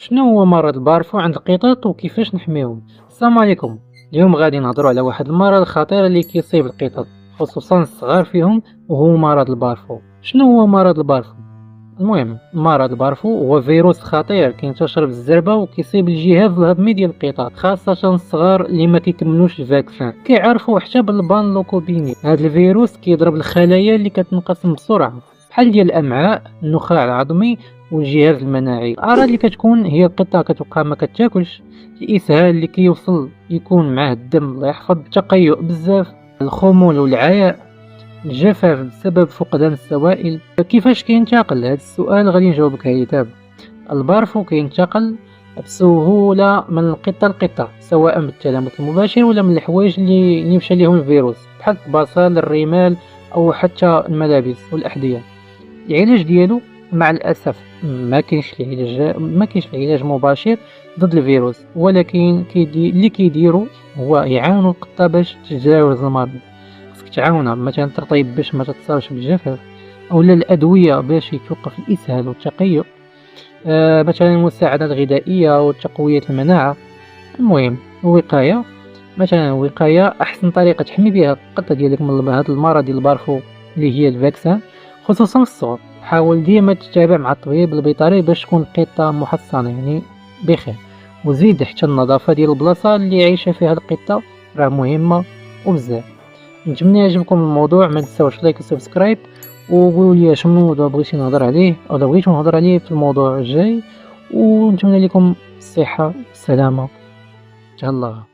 شنو هو مرض البارفو عند القطط وكيفاش نحميهم؟ السلام عليكم. اليوم غادي نهضروا على واحد المرض خطير اللي كيصيب القطط، خصوصا الصغار فيهم، وهو مرض البارفو. شنو هو مرض البارفو؟ المهم مرض البارفو هو فيروس خطير كينتشر بالزربه وكيصيب الجهاز الهضمي ديال القطط، خاصه الصغار اللي ما كيكملوش الفاكسان، كيعرفوا حتى بالبان لوكوبيني. هذا الفيروس كيضرب الخلايا اللي كتنقسم بسرعه، بحال ديال الامعاء، النخاع العظمي والجهاز المناعي. الاعراض اللي كتكون هي القطه كتبقى ما كتاكلش، الاسهال اللي كيوصل يكون معاه الدم الله يحفظ، تقيؤ بزاف، الخمول والعياء، الجفاف بسبب فقدان السوائل. كيفاش كينتقل؟ هذا السؤال غادي نجاوبك عليه دابا. البارفو كينتقل بسهوله من القطه للقطه، سواء بالتلامس المباشر ولا من الحوايج اللي مشى ليهم الفيروس، بحال البصل، الرمال، او حتى الملابس والاحذيه. العلاج ديالو مع الاسف ما كاينش علاج مباشر ضد الفيروس، ولكن اللي كيديروا هو يعاونوا القطه باش تتجاوز المرض. خصك تعاونها مثلا ترطيب باش ما تتصابش بالجفاف، اولا الادويه باش يتوقف الاسهال والتقيؤ، مثلا المساعدة الغذائية وتقوية المناعة. المهم الوقاية، مثلا الوقاية أحسن طريقة تحمي بها القطة ديالك من هذا المرض ديال البارفو اللي هي الفاكسان، خصوصا في الصغر. حاول ديما تتابع مع الطبيب البيطري باش تكون القطة محصنة يعني بخير. وزيد حتى النظافة ديال البلاصة اللي عايشة فيها القطة راه مهمة وبزاف. نتمنى يعجبكم الموضوع، ما تنساوش لايك وسبسكرايب، وقولوا لي شنو الموضوع بغيتي نهضر عليه او بغيتو نهضر عليه في الموضوع الجاي. ونتمنى لكم الصحة والسلامة. تهلا.